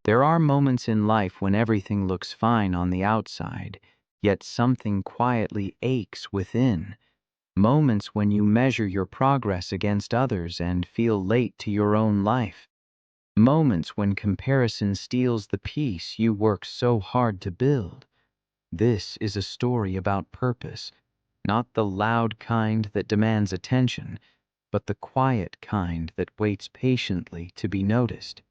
There are moments in life when everything looks fine on the outside, yet something quietly aches within. Moments when you measure your progress against others and feel late to your own life. Moments when comparison steals the peace you worked so hard to build. This is a story about purpose, not the loud kind that demands attention, but the quiet kind that waits patiently to be noticed.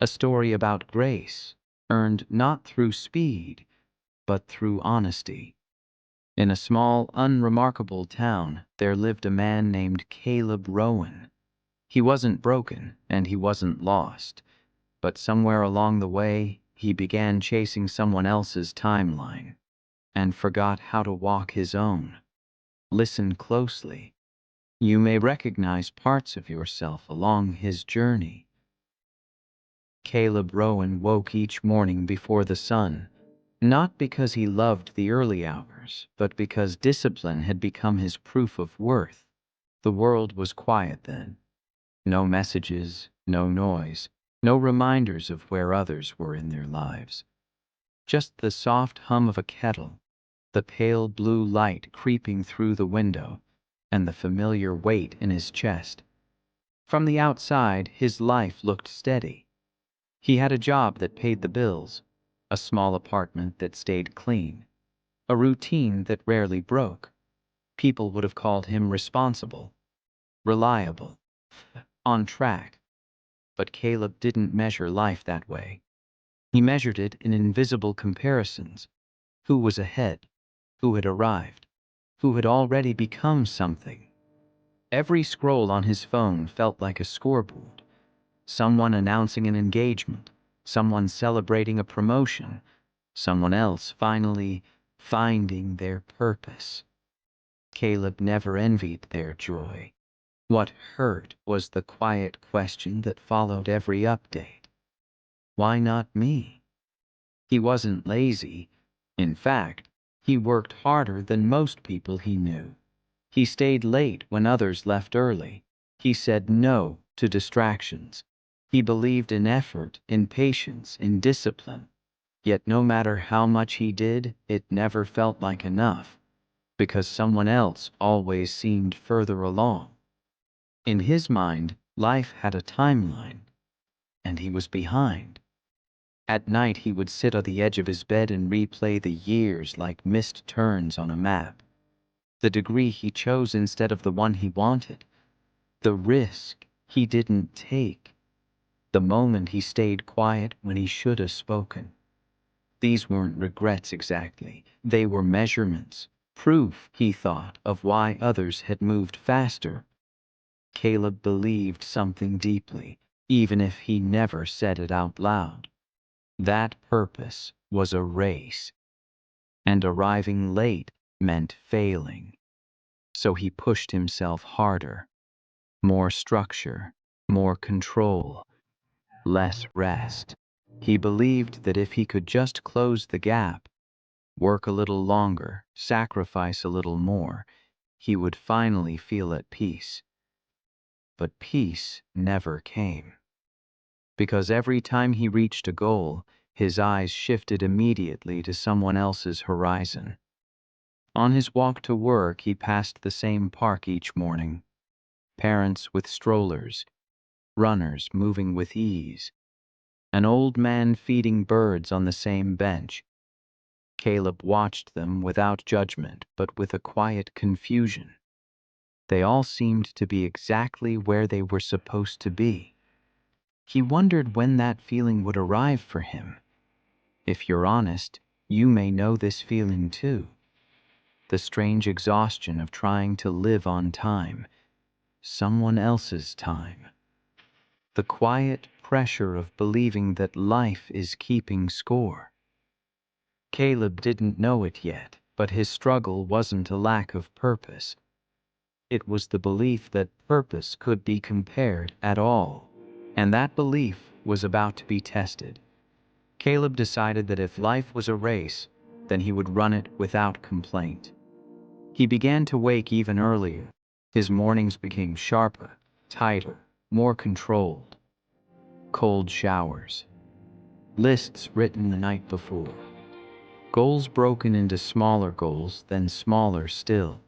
A story about grace, earned not through speed, but through honesty. In a small, unremarkable town, there lived a man named Caleb Rowan. He wasn't broken, and he wasn't lost, but somewhere along the way, he began chasing someone else's timeline and forgot how to walk his own. Listen closely. You may recognize parts of yourself along his journey. Caleb Rowan woke each morning before the sun, not because he loved the early hours, but because discipline had become his proof of worth. The world was quiet then. No messages, no noise, no reminders of where others were in their lives. Just the soft hum of a kettle, the pale blue light creeping through the window, and the familiar weight in his chest. From the outside, his life looked steady. He had a job that paid the bills, a small apartment that stayed clean, a routine that rarely broke. People would have called him responsible, reliable, on track. But Caleb didn't measure life that way. He measured it in invisible comparisons. Who was ahead? Who had arrived? Who had already become something? Every scroll on his phone felt like a scoreboard. Someone announcing an engagement, someone celebrating a promotion, someone else finally finding their purpose. Caleb never envied their joy. What hurt was the quiet question that followed every update. Why not me? He wasn't lazy. In fact, he worked harder than most people he knew. He stayed late when others left early. He said no to distractions. He believed in effort, in patience, in discipline. Yet no matter how much he did, it never felt like enough, because someone else always seemed further along. In his mind, life had a timeline, and he was behind. At night he would sit on the edge of his bed and replay the years like missed turns on a map. The degree he chose instead of the one he wanted. The risk he didn't take. The moment he stayed quiet when he should have spoken. These weren't regrets exactly. They were measurements. Proof, he thought, of why others had moved faster. Caleb believed something deeply, even if he never said it out loud. That purpose was a race, and arriving late meant failing. So he pushed himself harder. More structure, more control, less rest. He believed that if he could just close the gap, work a little longer, sacrifice a little more, he would finally feel at peace. But peace never came. Because every time he reached a goal, his eyes shifted immediately to someone else's horizon. On his walk to work, he passed the same park each morning. Parents with strollers, runners moving with ease, an old man feeding birds on the same bench. Caleb watched them without judgment, but with a quiet confusion. They all seemed to be exactly where they were supposed to be. He wondered when that feeling would arrive for him. If you're honest, you may know this feeling too. The strange exhaustion of trying to live on time, someone else's time. The quiet pressure of believing that life is keeping score. Caleb didn't know it yet, but his struggle wasn't a lack of purpose. It was the belief that purpose could be compared at all, and that belief was about to be tested. Caleb decided that if life was a race, then he would run it without complaint. He began to wake even earlier. His mornings became sharper, tighter, more controlled. Cold showers, lists written the night before, goals broken into smaller goals, then smaller still.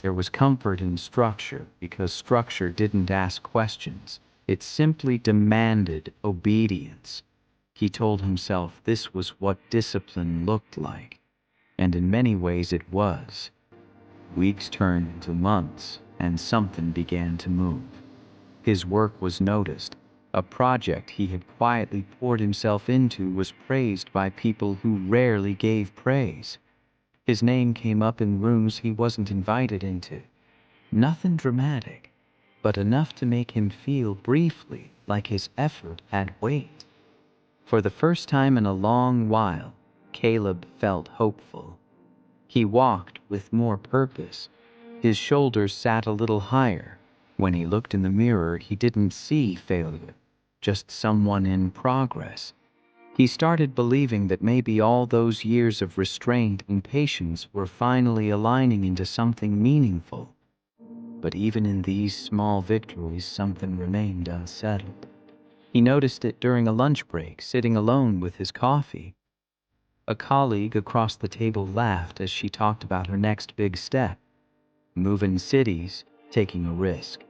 There was comfort in structure because structure didn't ask questions. It simply demanded obedience. He told himself this was what discipline looked like, and in many ways it was. Weeks turned into months, and something began to move. His work was noticed. A project he had quietly poured himself into was praised by people who rarely gave praise. His name came up in rooms he wasn't invited into. Nothing dramatic, but enough to make him feel briefly like his effort had weight. For the first time in a long while, Caleb felt hopeful. He walked with more purpose. His shoulders sat a little higher. When he looked in the mirror, he didn't see failure, just someone in progress. He started believing that maybe all those years of restraint and patience were finally aligning into something meaningful. But even in these small victories, something remained unsettled. He noticed it during a lunch break, sitting alone with his coffee. A colleague across the table laughed as she talked about her next big step: moving cities, taking a risk.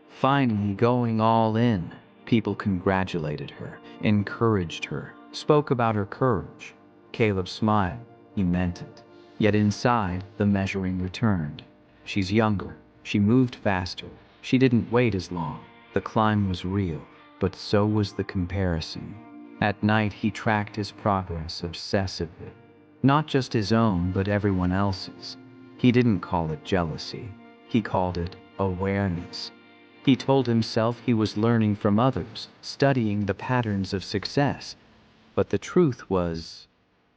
Finally going all in. People congratulated her, encouraged her, spoke about her courage. Caleb smiled. He meant it. Yet inside, the measuring returned. She's younger. She moved faster. She didn't wait as long. The climb was real, but so was the comparison. At night, he tracked his progress obsessively. Not just his own, but everyone else's. He didn't call it jealousy. He called it awareness. He told himself he was learning from others, studying the patterns of success. But the truth was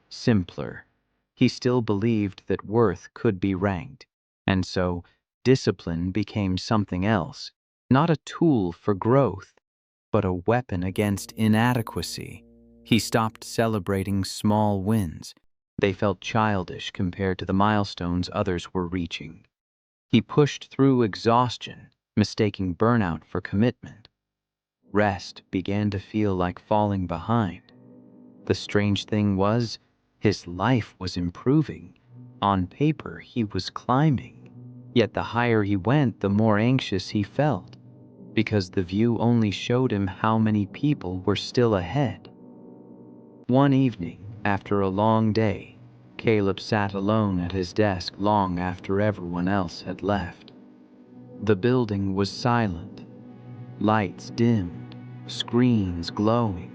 simpler. He still believed that worth could be ranked. And so, discipline became something else. Not a tool for growth, but a weapon against inadequacy. He stopped celebrating small wins. They felt childish compared to the milestones others were reaching. He pushed through exhaustion, mistaking burnout for commitment. Rest began to feel like falling behind. The strange thing was, his life was improving. On paper, he was climbing. Yet the higher he went, the more anxious he felt, because the view only showed him how many people were still ahead. One evening, after a long day, Caleb sat alone at his desk long after everyone else had left. The building was silent, lights dimmed, screens glowing.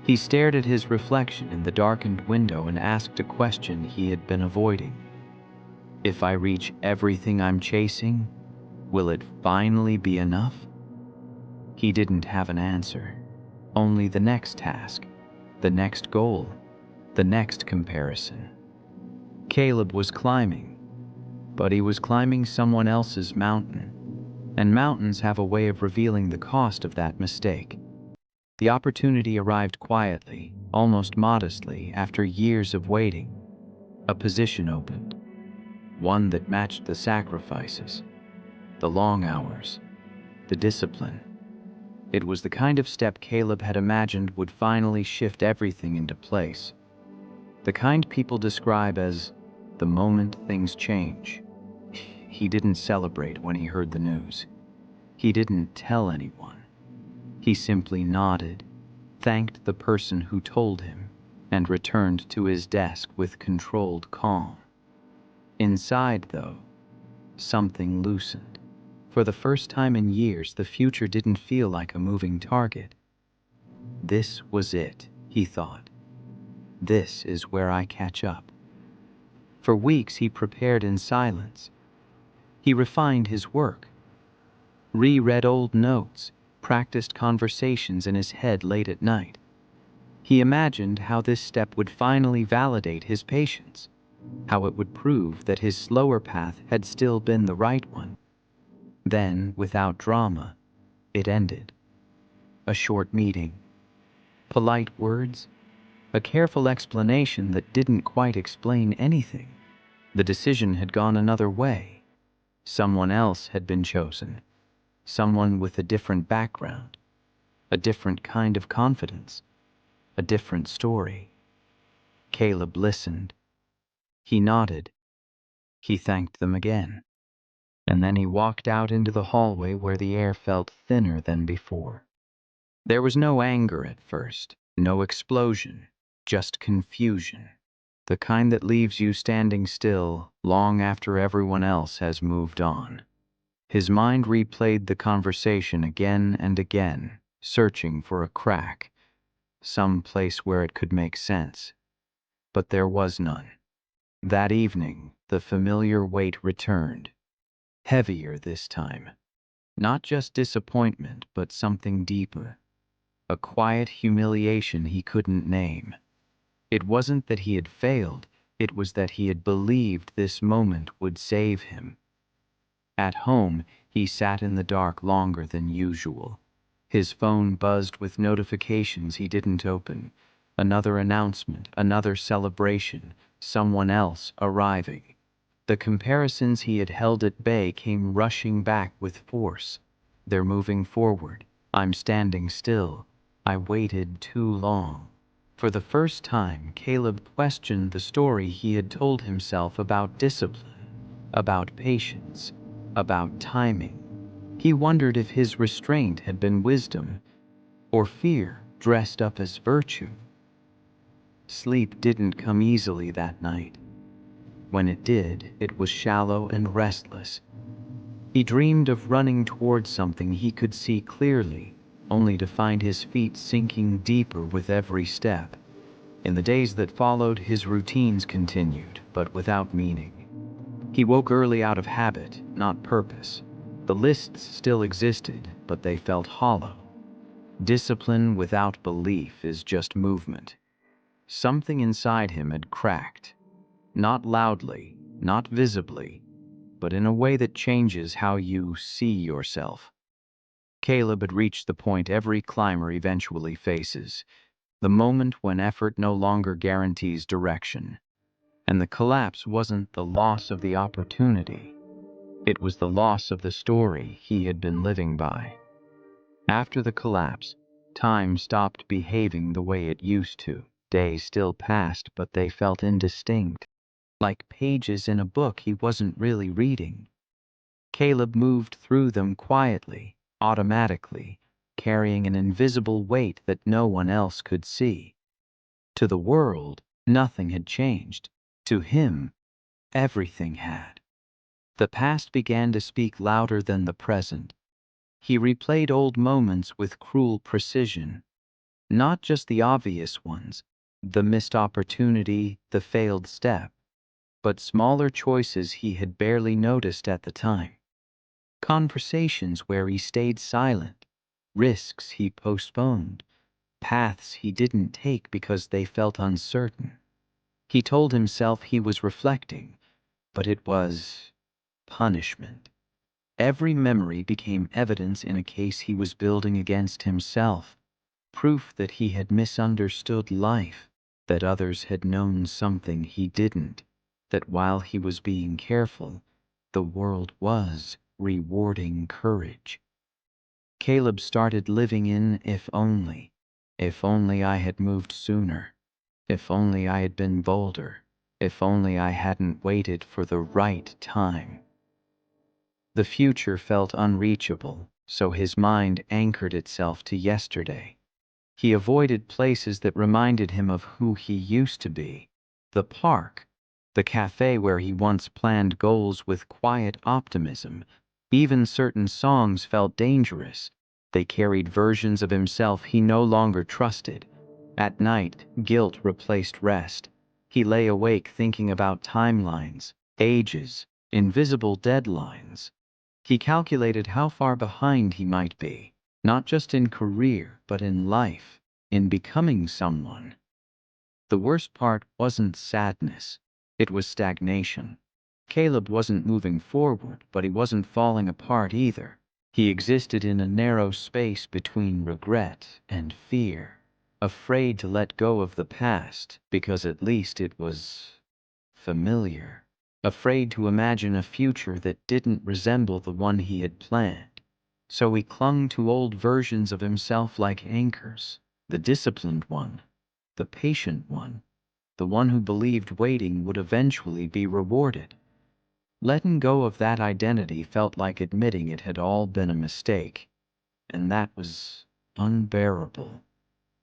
He stared at his reflection in the darkened window and asked a question he had been avoiding. If I reach everything I'm chasing, will it finally be enough? He didn't have an answer, only the next task, the next goal, the next comparison. Caleb was climbing, but he was climbing someone else's mountain, and mountains have a way of revealing the cost of that mistake. The opportunity arrived quietly, almost modestly, after years of waiting. A position opened, one that matched the sacrifices, the long hours, the discipline. It was the kind of step Caleb had imagined would finally shift everything into place. The kind people describe as the moment things change. He didn't celebrate when he heard the news. He didn't tell anyone. He simply nodded, thanked the person who told him, and returned to his desk with controlled calm. Inside, though, something loosened. For the first time in years, the future didn't feel like a moving target. This was it, he thought. This is where I catch up. For weeks he prepared in silence. He refined his work, reread old notes, practiced conversations in his head late at night. He imagined how this step would finally validate his patience, how it would prove that his slower path had still been the right one. Then, without drama, it ended. A short meeting, polite words, a careful explanation that didn't quite explain anything. The decision had gone another way. Someone else had been chosen, someone with a different background, a different kind of confidence. a different story. Caleb listened. He nodded. He thanked them again. And then he walked out into the hallway where the air felt thinner than before. There was no anger at first, no explosion, just confusion. The kind that leaves you standing still long after everyone else has moved on. His mind replayed the conversation again and again, searching for a crack, some place where it could make sense. But there was none. That evening, the familiar weight returned, heavier this time. Not just disappointment, but something deeper. A quiet humiliation he couldn't name. It wasn't that he had failed, it was that he had believed this moment would save him. At home, he sat in the dark longer than usual. His phone buzzed with notifications he didn't open. Another announcement, another celebration, someone else arriving. The comparisons he had held at bay came rushing back with force. They're moving forward. I'm standing still. I waited too long. For the first time, Caleb questioned the story he had told himself about discipline, about patience, about timing. He wondered if his restraint had been wisdom or fear dressed up as virtue. Sleep didn't come easily that night. When it did, it was shallow and restless. He dreamed of running towards something he could see clearly, only to find his feet sinking deeper with every step. In the days that followed, his routines continued, but without meaning. He woke early out of habit, not purpose. The lists still existed, but they felt hollow. Discipline without belief is just movement. Something inside him had cracked. Not loudly, not visibly, but in a way that changes how you see yourself. Caleb had reached the point every climber eventually faces, the moment when effort no longer guarantees direction. And the collapse wasn't the loss of the opportunity. It was the loss of the story he had been living by. After the collapse, time stopped behaving the way it used to. Days still passed, but they felt indistinct, like pages in a book he wasn't really reading. Caleb moved through them quietly, automatically, carrying an invisible weight that no one else could see. To the world, nothing had changed. To him, everything had. The past began to speak louder than the present. He replayed old moments with cruel precision, not just the obvious ones, the missed opportunity, the failed step, but smaller choices he had barely noticed at the time. Conversations where he stayed silent, risks he postponed, paths he didn't take because they felt uncertain. He told himself he was reflecting, but it was punishment. Every memory became evidence in a case he was building against himself, proof that he had misunderstood life, that others had known something he didn't, that while he was being careful, the world was rewarding courage. Caleb started living in if only. If only I had moved sooner. If only I had been bolder. If only I hadn't waited for the right time. The future felt unreachable, so his mind anchored itself to yesterday. He avoided places that reminded him of who he used to be. The park, the cafe where he once planned goals with quiet optimism. Even certain songs felt dangerous. They carried versions of himself he no longer trusted. At night, guilt replaced rest. He lay awake thinking about timelines, ages, invisible deadlines. He calculated how far behind he might be, not just in career, but in life, in becoming someone. The worst part wasn't sadness, it was stagnation. Caleb wasn't moving forward, but he wasn't falling apart either. He existed in a narrow space between regret and fear, afraid to let go of the past because at least it was familiar. Afraid to imagine a future that didn't resemble the one he had planned. So he clung to old versions of himself like anchors. The disciplined one, the patient one, the one who believed waiting would eventually be rewarded. Letting go of that identity felt like admitting it had all been a mistake, and that was unbearable.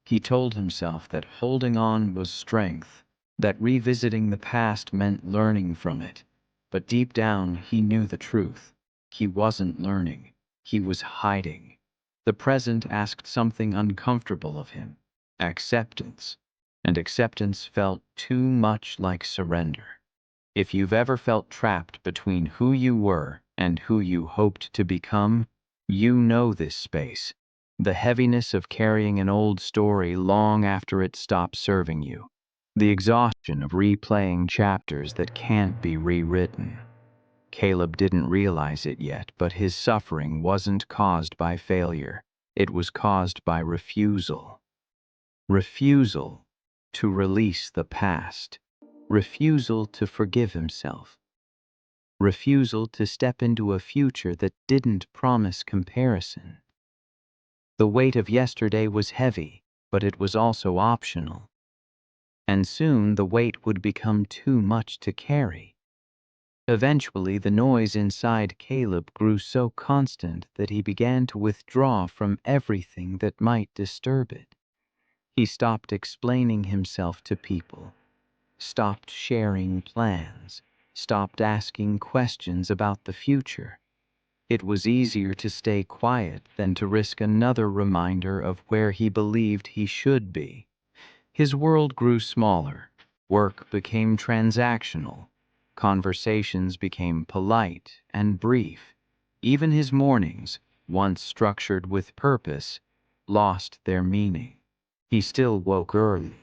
He told himself that holding on was strength, that revisiting the past meant learning from it. But deep down, he knew the truth. He wasn't learning. He was hiding. The present asked something uncomfortable of him: acceptance. And acceptance felt too much like surrender. If you've ever felt trapped between who you were and who you hoped to become, you know this space. The heaviness of carrying an old story long after it stops serving you. The exhaustion of replaying chapters that can't be rewritten. Caleb didn't realize it yet, but his suffering wasn't caused by failure. It was caused by refusal. Refusal to release the past. Refusal to forgive himself. Refusal to step into a future that didn't promise comparison. The weight of yesterday was heavy, but it was also optional. And soon the weight would become too much to carry. Eventually, the noise inside Caleb grew so constant that he began to withdraw from everything that might disturb it. He stopped explaining himself to people, stopped sharing plans, stopped asking questions about the future. It was easier to stay quiet than to risk another reminder of where he believed he should be. His world grew smaller. Work became transactional. Conversations became polite and brief. Even his mornings, once structured with purpose, lost their meaning. He still woke early,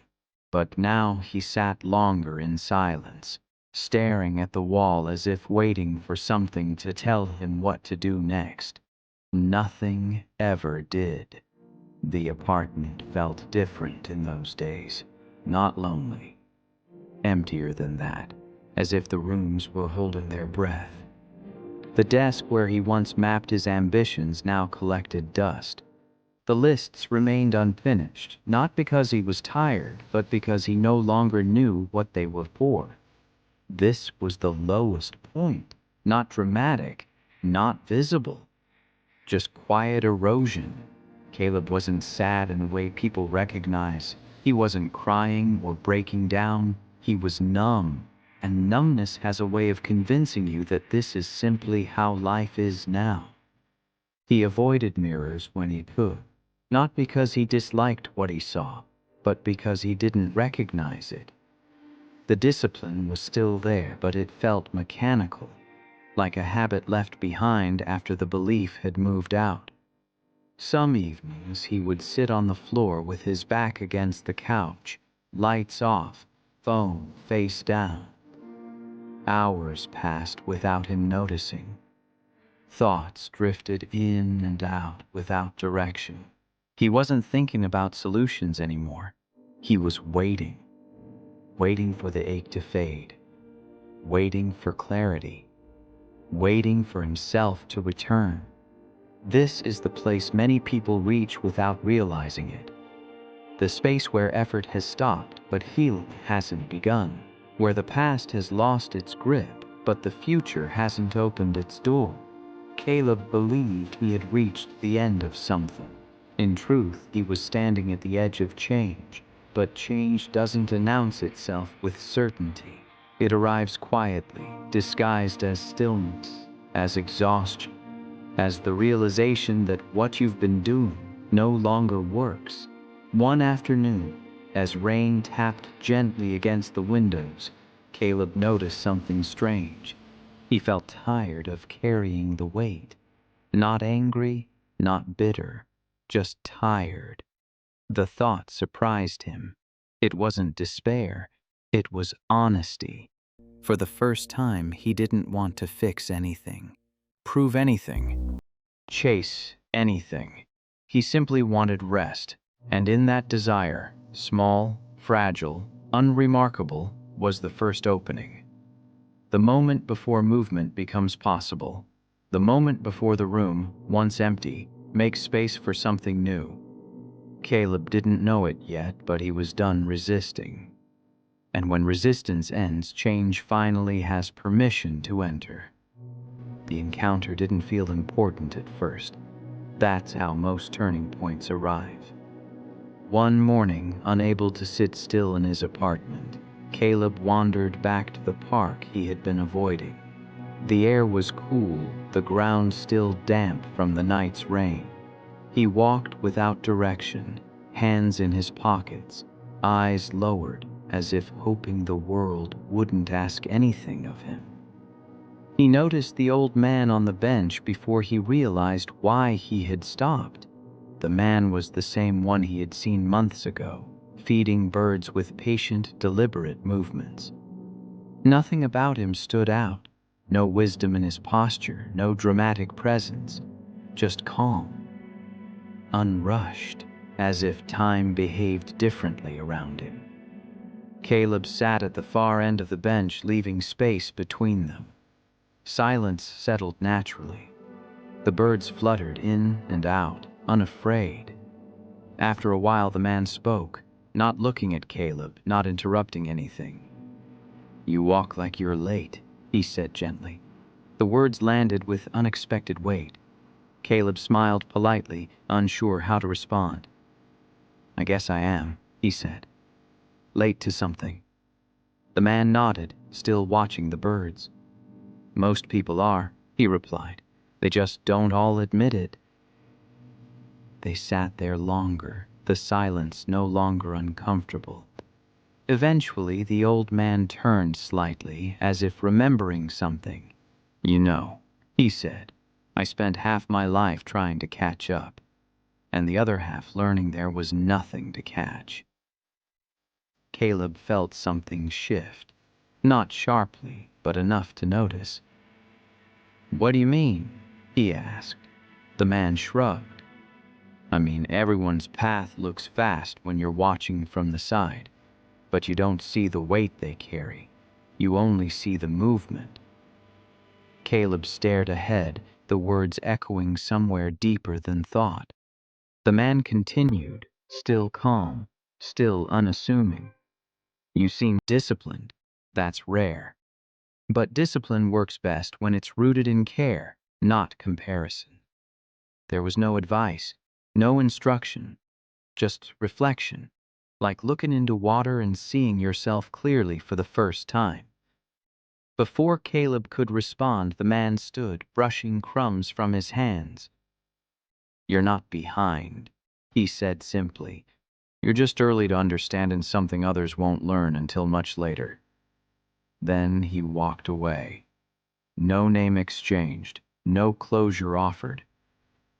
but now he sat longer in silence, staring at the wall as if waiting for something to tell him what to do next. Nothing ever did. The apartment felt different in those days. Not lonely. Emptier than that, as if the rooms were holding their breath. The desk where he once mapped his ambitions now collected dust. The lists remained unfinished, not because he was tired, but because he no longer knew what they were for. This was the lowest point, not dramatic, not visible, just quiet erosion. Caleb wasn't sad in the way people recognize. He wasn't crying or breaking down. He was numb. And numbness has a way of convincing you that this is simply how life is now. He avoided mirrors when he could, not because he disliked what he saw, but because he didn't recognize it. The discipline was still there, but it felt mechanical, like a habit left behind after the belief had moved out. Some evenings he would sit on the floor with his back against the couch, lights off, phone face down. Hours passed without him noticing. Thoughts drifted in and out without direction. He wasn't thinking about solutions anymore. He was waiting, waiting for the ache to fade, waiting for clarity, waiting for himself to return. This is the place many people reach without realizing it. The space where effort has stopped, but healing hasn't begun. Where the past has lost its grip, but the future hasn't opened its door. Caleb believed he had reached the end of something. In truth, he was standing at the edge of change. But change doesn't announce itself with certainty. It arrives quietly, disguised as stillness, as exhaustion, as the realization that what you've been doing no longer works. One afternoon, as rain tapped gently against the windows, Caleb noticed something strange. He felt tired of carrying the weight. Not angry, not bitter, just tired. The thought surprised him. It wasn't despair, it was honesty. For the first time, he didn't want to fix anything, prove anything, chase anything. He simply wanted rest, and in that desire, small, fragile, unremarkable, was the first opening. The moment before movement becomes possible. The moment before the room, once empty, makes space for something new. Caleb didn't know it yet, but he was done resisting. And when resistance ends, change finally has permission to enter. The encounter didn't feel important at first. That's how most turning points arrive. One morning, unable to sit still in his apartment, Caleb wandered back to the park he had been avoiding. The air was cool, the ground still damp from the night's rain. He walked without direction, hands in his pockets, eyes lowered, as if hoping the world wouldn't ask anything of him. He noticed the old man on the bench before he realized why he had stopped. The man was the same one he had seen months ago, feeding birds with patient, deliberate movements. Nothing about him stood out. No wisdom in his posture, no dramatic presence, just calm, unrushed, as if time behaved differently around him. Caleb sat at the far end of the bench, leaving space between them. Silence settled naturally. The birds fluttered in and out, unafraid. After a while, the man spoke, not looking at Caleb, not interrupting anything. "You walk like you're late," he said gently. The words landed with unexpected weight. Caleb smiled politely, unsure how to respond. "I guess I am," he said. "Late to something." The man nodded, still watching the birds. "Most people are," he replied. "They just don't all admit it." They sat there longer, the silence no longer uncomfortable. Eventually, the old man turned slightly, as if remembering something. "You know," he said, "I spent half my life trying to catch up, and the other half learning there was nothing to catch." Caleb felt something shift, not sharply, but enough to notice. "What do you mean?" he asked. The man shrugged. "I mean, everyone's path looks fast when you're watching from the side, but you don't see the weight they carry. You only see the movement." Caleb stared ahead, the words echoing somewhere deeper than thought. The man continued, still calm, still unassuming. "You seem disciplined. That's rare. But discipline works best when it's rooted in care, not comparison." There was no advice, no instruction, just reflection, like looking into water and seeing yourself clearly for the first time. Before Caleb could respond, the man stood, brushing crumbs from his hands. "You're not behind," he said simply. "You're just early to understanding something others won't learn until much later." Then he walked away. No name exchanged, no closure offered.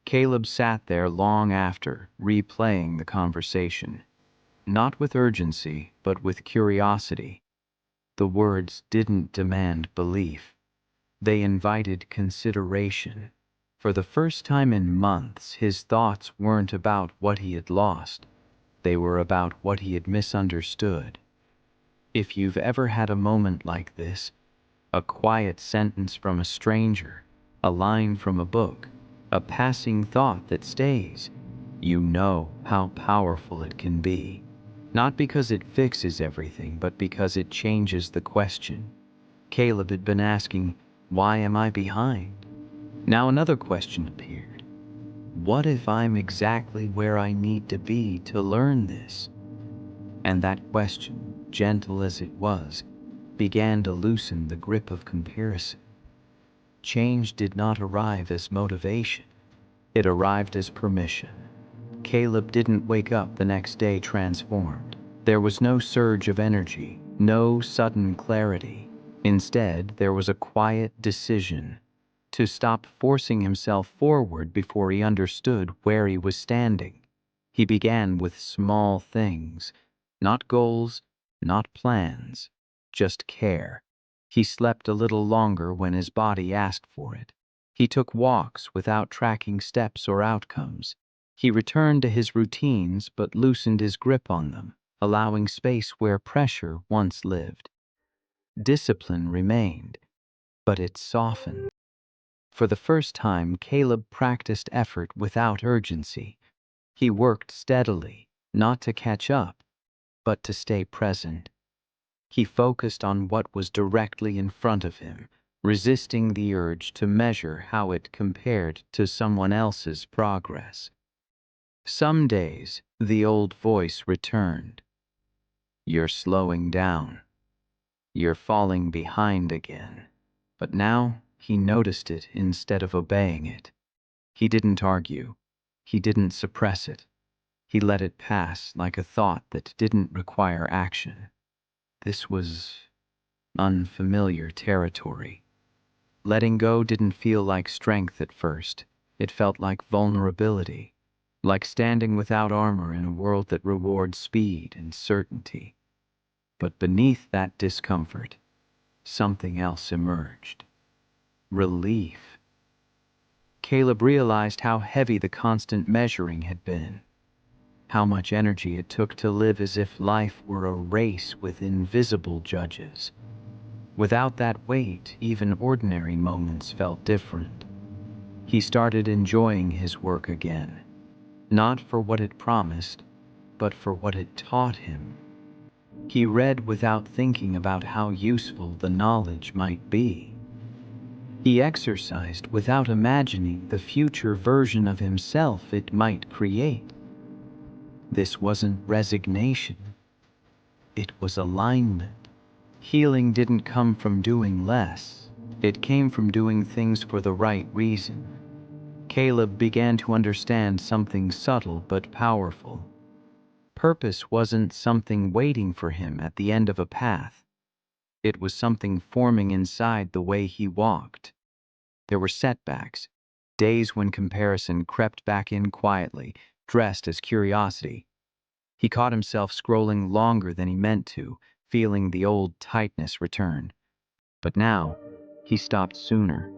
Caleb sat there long after, replaying the conversation. Not with urgency, but with curiosity. The words didn't demand belief. They invited consideration. For the first time in months, his thoughts weren't about what he had lost. They were about what he had misunderstood. If you've ever had a moment like this, a quiet sentence from a stranger, a line from a book, a passing thought that stays, you know how powerful it can be. Not because it fixes everything, but because it changes the question. Caleb had been asking, "Why am I behind?" Now another question appeared. What if I'm exactly where I need to be to learn this? And that question, gentle as it was, began to loosen the grip of comparison. Change did not arrive as motivation. It arrived as permission. Caleb didn't wake up the next day transformed. There was no surge of energy, no sudden clarity. Instead, there was a quiet decision to stop forcing himself forward before he understood where he was standing. He began with small things, not goals, not plans, just care. He slept a little longer when his body asked for it. He took walks without tracking steps or outcomes. He returned to his routines but loosened his grip on them, allowing space where pressure once lived. Discipline remained, but it softened. For the first time, Caleb practiced effort without urgency. He worked steadily, not to catch up, but to stay present. He focused on what was directly in front of him, resisting the urge to measure how it compared to someone else's progress. Some days, the old voice returned. You're slowing down. You're falling behind again. But now, he noticed it instead of obeying it. He didn't argue. He didn't suppress it. He let it pass like a thought that didn't require action. This was unfamiliar territory. Letting go didn't feel like strength at first. It felt like vulnerability, like standing without armor in a world that rewards speed and certainty. But beneath that discomfort, something else emerged. Relief. Caleb realized how heavy the constant measuring had been, how much energy it took to live as if life were a race with invisible judges. Without that weight, even ordinary moments felt different. He started enjoying his work again, not for what it promised, but for what it taught him. He read without thinking about how useful the knowledge might be. He exercised without imagining the future version of himself it might create. This wasn't resignation, it was alignment. Healing didn't come from doing less, it came from doing things for the right reason. Caleb began to understand something subtle but powerful. Purpose wasn't something waiting for him at the end of a path. It was something forming inside the way he walked. There were setbacks, days when comparison crept back in quietly, dressed as curiosity. He caught himself scrolling longer than he meant to, feeling the old tightness return. But now, he stopped sooner.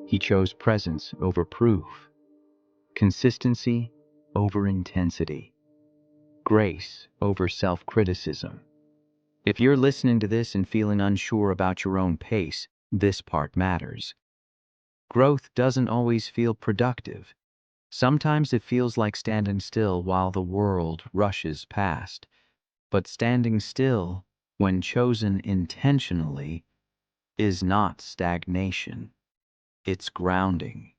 He chose presence over proof, consistency over intensity, grace over self-criticism. If you're listening to this and feeling unsure about your own pace, this part matters. Growth doesn't always feel productive. Sometimes it feels like standing still while the world rushes past. But standing still, when chosen intentionally, is not stagnation. It's grounding.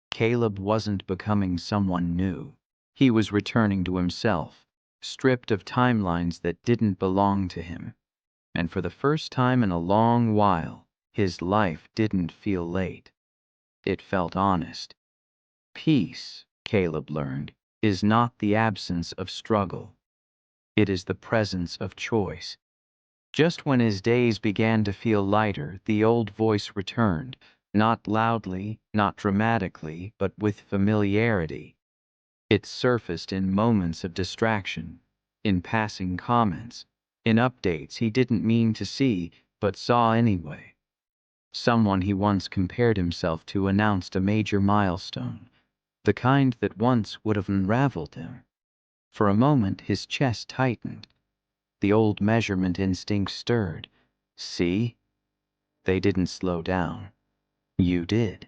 Caleb wasn't becoming someone new. He was returning to himself, stripped of timelines that didn't belong to him. And for the first time in a long while, his life didn't feel late. It felt honest. Peace, Caleb learned, is not the absence of struggle. It is the presence of choice. Just when his days began to feel lighter, the old voice returned, not loudly, not dramatically, but with familiarity. It surfaced in moments of distraction, in passing comments, in updates he didn't mean to see, but saw anyway. Someone he once compared himself to announced a major milestone, the kind that once would have unraveled him. For a moment his chest tightened. The old measurement instinct stirred. See? They didn't slow down. You did.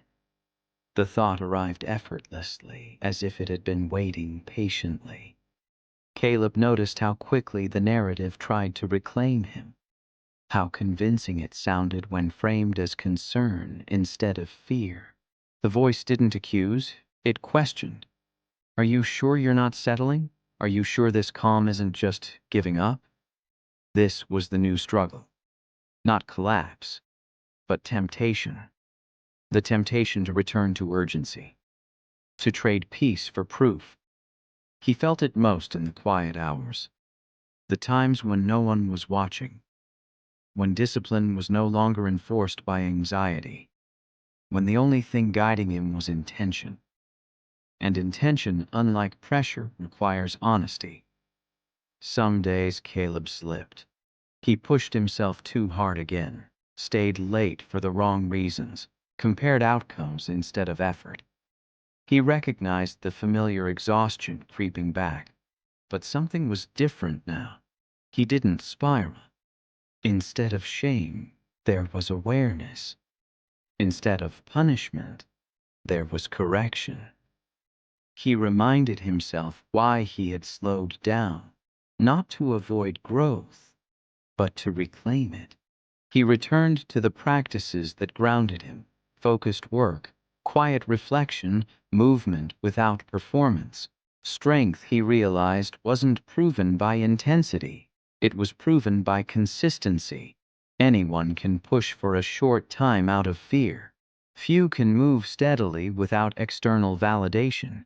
The thought arrived effortlessly, as if it had been waiting patiently. Caleb noticed how quickly the narrative tried to reclaim him, how convincing it sounded when framed as concern instead of fear. The voice didn't accuse, it questioned. Are you sure you're not settling? Are you sure this calm isn't just giving up? This was the new struggle. Not collapse, but temptation. The temptation to return to urgency, to trade peace for proof. He felt it most in the quiet hours, the times when no one was watching, when discipline was no longer enforced by anxiety, when the only thing guiding him was intention. And intention, unlike pressure, requires honesty. Some days Caleb slipped. He pushed himself too hard again, stayed late for the wrong reasons, compared outcomes instead of effort. He recognized the familiar exhaustion creeping back, but something was different now. He didn't spiral. Instead of shame, there was awareness. Instead of punishment, there was correction. He reminded himself why he had slowed down, not to avoid growth, but to reclaim it. He returned to the practices that grounded him: focused work, quiet reflection, movement without performance. Strength, he realized, wasn't proven by intensity. It was proven by consistency. Anyone can push for a short time out of fear. Few can move steadily without external validation.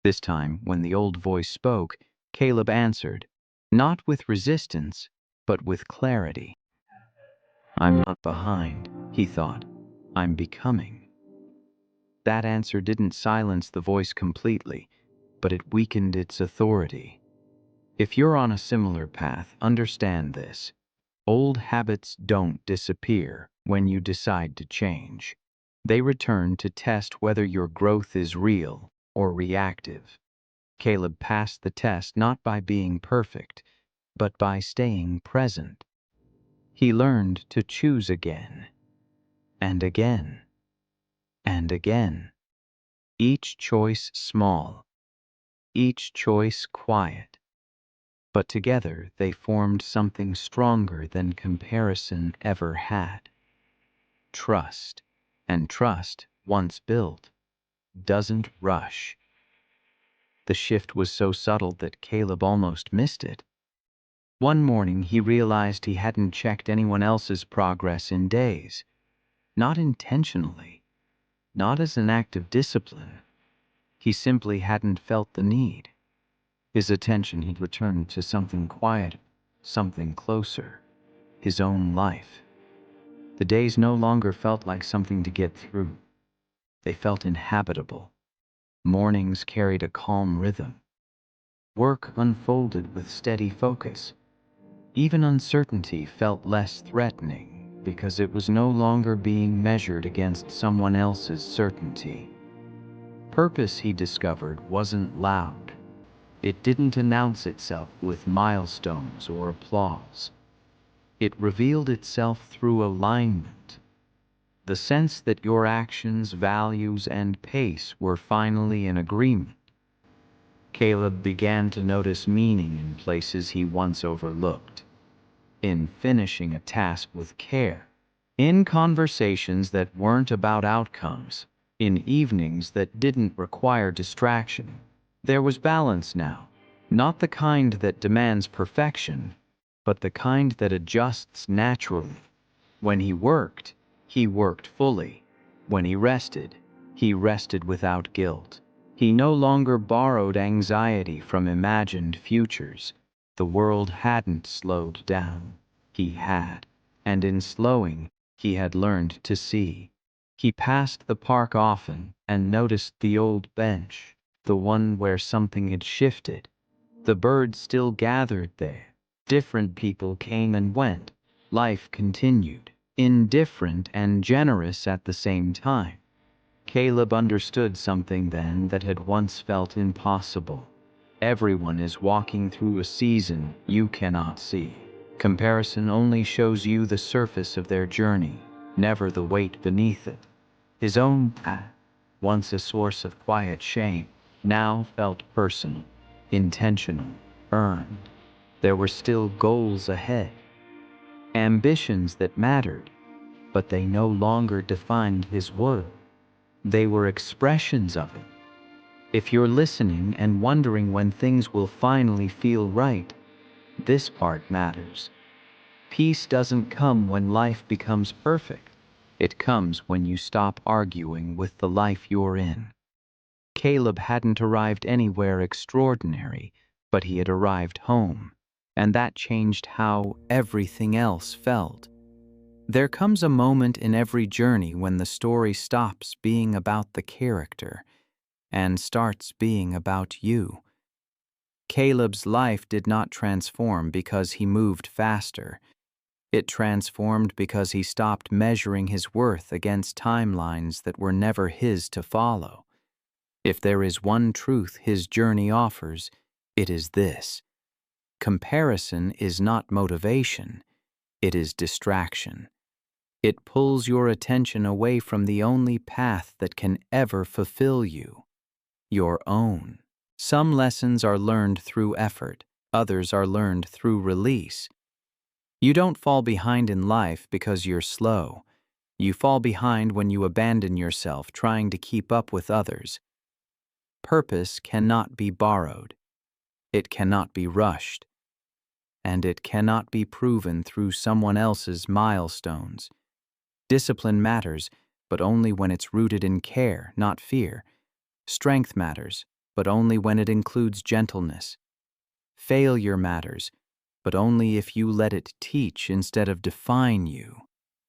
This time, when the old voice spoke, Caleb answered, not with resistance, but with clarity. I'm not behind, he thought. I'm becoming. That answer didn't silence the voice completely, but it weakened its authority. If you're on a similar path, understand this. Old habits don't disappear when you decide to change. They return to test whether your growth is real or reactive. Caleb passed the test not by being perfect, but by staying present. He learned to choose again, and again, and again. Each choice small, each choice quiet. But together they formed something stronger than comparison ever had. Trust. And trust, once built, doesn't rush. The shift was so subtle that Caleb almost missed it. One morning he realized he hadn't checked anyone else's progress in days. Not intentionally, not as an act of discipline. He simply hadn't felt the need. His attention had returned to something quiet, something closer, his own life. The days no longer felt like something to get through. They felt inhabitable. Mornings carried a calm rhythm. Work unfolded with steady focus. Even uncertainty felt less threatening because it was no longer being measured against someone else's certainty. Purpose, he discovered, wasn't loud. It didn't announce itself with milestones or applause. It revealed itself through alignment. The sense that your actions, values, and pace were finally in agreement. Caleb began to notice meaning in places he once overlooked. In finishing a task with care. In conversations that weren't about outcomes. In evenings that didn't require distraction. There was balance now. Not the kind that demands perfection, but the kind that adjusts naturally. When he worked fully. When he rested without guilt. He no longer borrowed anxiety from imagined futures. The world hadn't slowed down. He had. And in slowing, he had learned to see. He passed the park often and noticed the old bench, the one where something had shifted. The birds still gathered there. Different people came and went. Life continued, indifferent and generous at the same time. Caleb understood something then that had once felt impossible. Everyone is walking through a season you cannot see. Comparison only shows you the surface of their journey, never the weight beneath it. His own path, once a source of quiet shame, now felt personal, intentional, earned. There were still goals ahead, ambitions that mattered, but they no longer defined his worth. They were expressions of it. If you're listening and wondering when things will finally feel right, this part matters. Peace doesn't come when life becomes perfect. It comes when you stop arguing with the life you're in. Caleb hadn't arrived anywhere extraordinary, but he had arrived home, and that changed how everything else felt. There comes a moment in every journey when the story stops being about the character and starts being about you. Caleb's life did not transform because he moved faster. It transformed because he stopped measuring his worth against timelines that were never his to follow. If there is one truth his journey offers, it is this: comparison is not motivation, it is distraction. It pulls your attention away from the only path that can ever fulfill you. your own. Some lessons are learned through effort, others are learned through release. You don't fall behind in life because you're slow. You fall behind when you abandon yourself trying to keep up with others. Purpose cannot be borrowed. It cannot be rushed. And it cannot be proven through someone else's milestones. Discipline matters, but only when it's rooted in care, not fear. Strength matters, but only when it includes gentleness. Failure matters, but only if you let it teach instead of define you.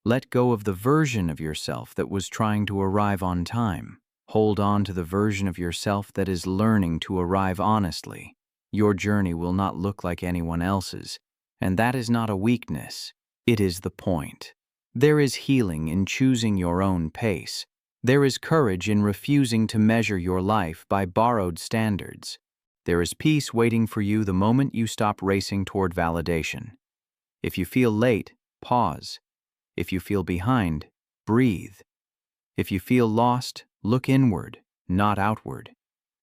Let go of the version of yourself that was trying to arrive on time. Hold on to the version of yourself that is learning to arrive honestly. Your journey will not look like anyone else's, and that is not a weakness. It is the point. There is healing in choosing your own pace. There is courage in refusing to measure your life by borrowed standards. There is peace waiting for you the moment you stop racing toward validation. If you feel late, pause. If you feel behind, breathe. If you feel lost, look inward, not outward.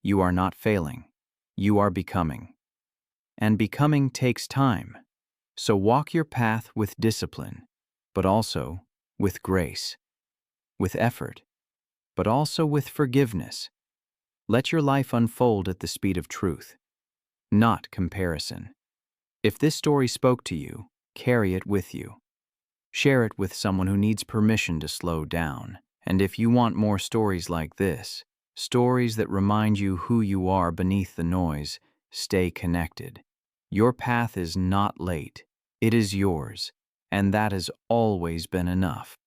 You are not failing. You are becoming. And becoming takes time. So walk your path with discipline, but also with grace, with effort, but also with forgiveness. Let your life unfold at the speed of truth, not comparison. If this story spoke to you, carry it with you. Share it with someone who needs permission to slow down. And if you want more stories like this, stories that remind you who you are beneath the noise, stay connected. Your path is not late. It is yours, and that has always been enough.